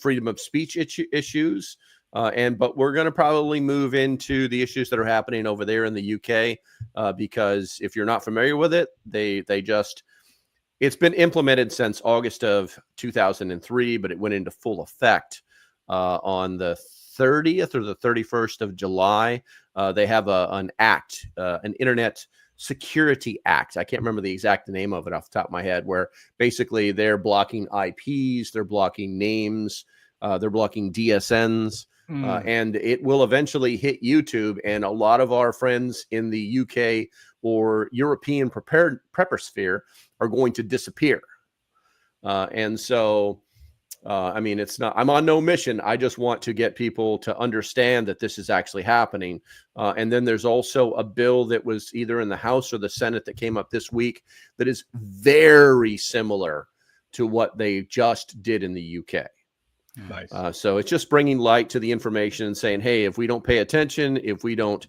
Speaker 2: freedom of speech issues. But we're going to probably move into the issues that are happening over there in the UK, because if you're not familiar with it, it's been implemented since August of 2003, but it went into full effect on the 30th or the 31st of July. They have an act, an Internet Security Act. I can't remember the exact name of it off the top of my head, where basically they're blocking IPs, they're blocking names, they're blocking DSNs. And it will eventually hit YouTube, and a lot of our friends in the UK or European prepper sphere are going to disappear. And so, I mean, I'm on no mission. I just want to get people to understand that this is actually happening. And then there's also a bill that was either in the House or the Senate that came up this week that is very similar to what they just did in the UK. Nice. So it's just bringing light to the information and saying, hey, if we don't pay attention, if we don't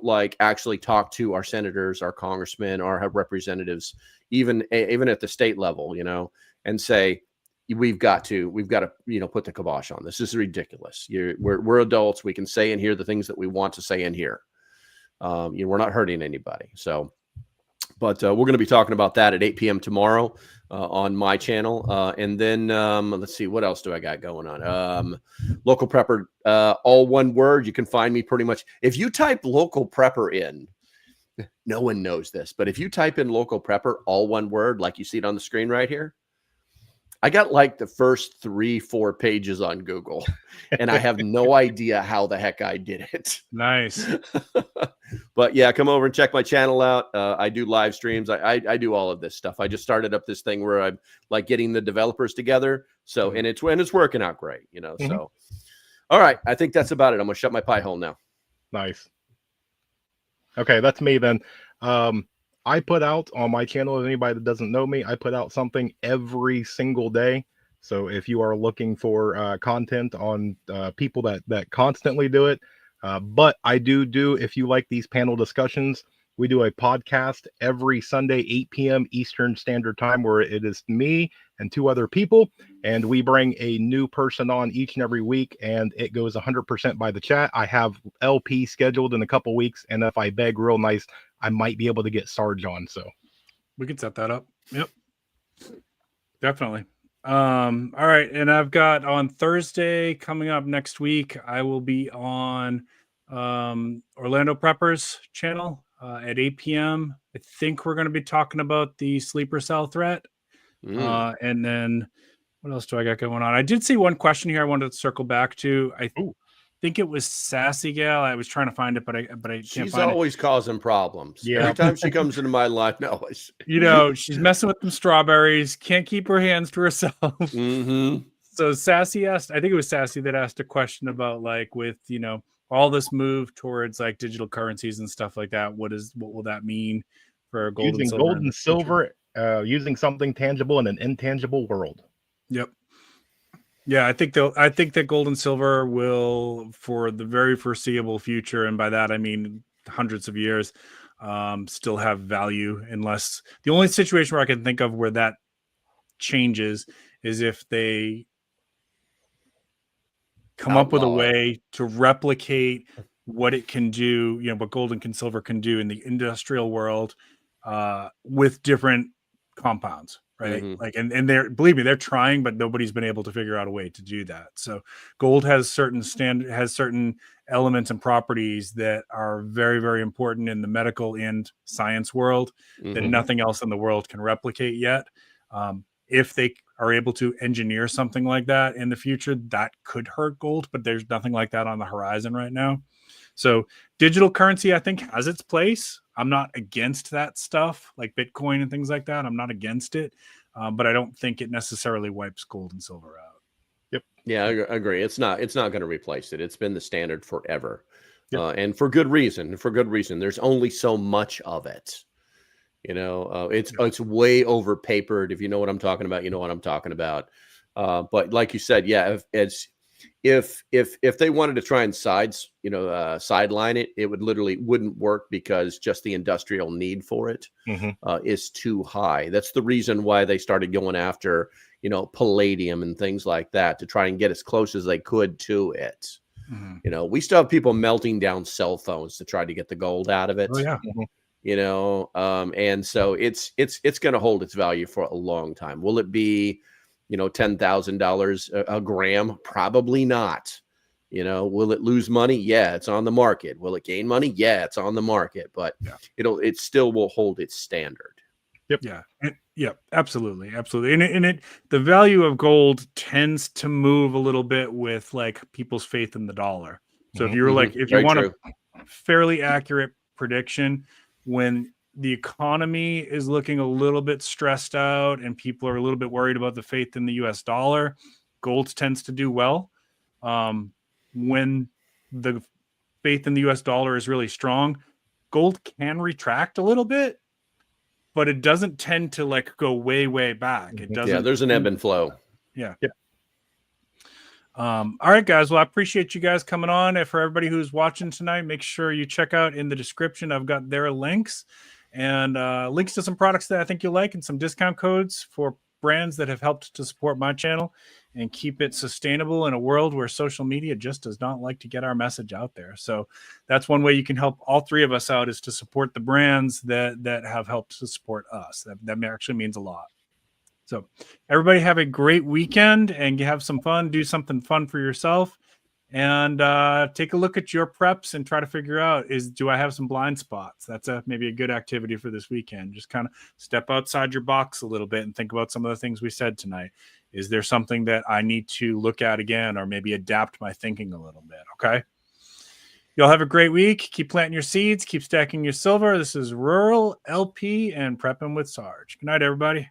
Speaker 2: like actually talk to our senators, our congressmen, our representatives, even at the state level, you know, and say, we've got to, you know, put the kibosh on this. This is ridiculous. We're adults. We can say and hear the things that we want to say and hear. You know, we're not hurting anybody. So, but we're going to be talking about that at 8 p.m. tomorrow on my channel. And then let's see, what else do I got going on? Local prepper, all one word. You can find me pretty much. If you type local prepper in, no one knows this, but if you type in local prepper, all one word, like you see it on the screen right here, I got like the first 3-4 pages on Google, and I have no idea how the heck I did it.
Speaker 1: Nice.
Speaker 2: But yeah, come over and check my channel out. I do live streams. I do all of this stuff. I just started up this thing where I'm like getting the developers together. So, and it's working out great, you know, so. All right. I think that's about it. I'm going to shut my pie hole now.
Speaker 3: Nice. Okay. That's me then. I put out on my channel, if anybody that doesn't know me, I put out something every single day. So if you are looking for content on people that constantly do it, but I do, if you like these panel discussions We do a podcast every Sunday, 8 p.m. Eastern Standard Time, where it is me and 2 other people, and we bring a new person on each and every week, and it goes 100% by the chat. I have LP scheduled in a couple weeks, and if I beg real nice, I might be able to get Sarge on. So
Speaker 1: we can set that up. Yep, definitely. All right, and I've got on Thursday coming up next week, I will be on Orlando Preppers channel at 8 p.m. I think we're going to be talking about the sleeper cell threat. And then what else do I got going on? I did see one question here I wanted to circle back to. I think it was Sassy Gal. I was trying to find it, but I can't find it.
Speaker 2: She's always causing problems.
Speaker 3: Yeah.
Speaker 2: Every time she comes into my life,
Speaker 1: you know, she's messing with them strawberries, can't keep her hands to herself. So Sassy asked, I think it was Sassy that asked a question about, like, with, you know, all this move towards like digital currencies and stuff like that. What will that mean for gold
Speaker 3: using gold and silver, using something tangible in an intangible world?
Speaker 1: Yep. Yeah, I think that gold and silver will, for the very foreseeable future, and by that I mean hundreds of years, still have value, unless the only situation where I can think of where that changes is if they come up with a way to replicate what it can do, you know, what gold and silver can do in the industrial world, with different compounds, right? Like, and they're, believe me, they're trying, but nobody's been able to figure out a way to do that. So gold has certain elements and properties that are very, very important in the medical and science world that nothing else in the world can replicate yet. If they are able to engineer something like that in the future, that could hurt gold, but there's nothing like that on the horizon right now. So digital currency, I think, has its place. I'm not against that stuff, like Bitcoin and things like that. I'm not against it, but I don't think it necessarily wipes gold and silver out.
Speaker 3: Yep.
Speaker 2: Yeah, I agree. It's not going to replace it. It's been the standard forever, and for good reason. For good reason. There's only so much of it. You know, it's way over papered. If you know what I'm talking about, you know what I'm talking about. But like you said, yeah, if they wanted to try and sideline it, it wouldn't work, because just the industrial need for it is too high. That's the reason why they started going after, you know, palladium and things like that, to try and get as close as they could to it. You know, we still have people melting down cell phones to try to get the gold out of it.
Speaker 1: Oh, yeah.
Speaker 2: You know, and so it's going to hold its value for a long time. Will it be, you know, $10,000 a gram? Probably not. You know, will it lose money? Yeah, it's on the market. Will it gain money? Yeah, it's on the market, but it still will hold its standard.
Speaker 1: Yep. Yeah. Absolutely. And the value of gold tends to move a little bit with like people's faith in the dollar. So if you're like, if you want a fairly accurate prediction, when the economy is looking a little bit stressed out and people are a little bit worried about the faith in the US dollar, gold tends to do well. When the faith in the US dollar is really strong, gold can retract a little bit, but it doesn't tend to like go way, way back. It doesn't.
Speaker 2: Yeah, there's an ebb and flow.
Speaker 1: Yeah. All right, guys. Well, I appreciate you guys coming on. And for everybody who's watching tonight, make sure you check out in the description. I've got their links and links to some products that I think you'll like, and some discount codes for brands that have helped to support my channel and keep it sustainable in a world where social media just does not like to get our message out there. So that's one way you can help all three of us out, is to support the brands that have helped to support us. That actually means a lot. So everybody have a great weekend and have some fun. Do something fun for yourself, and take a look at your preps and try to figure out, do I have some blind spots? That's maybe a good activity for this weekend. Just kind of step outside your box a little bit and think about some of the things we said tonight. Is there something that I need to look at again, or maybe adapt my thinking a little bit? Okay. Y'all have a great week. Keep planting your seeds. Keep stacking your silver. This is Rural LP and Prepping with Sarge. Good night, everybody.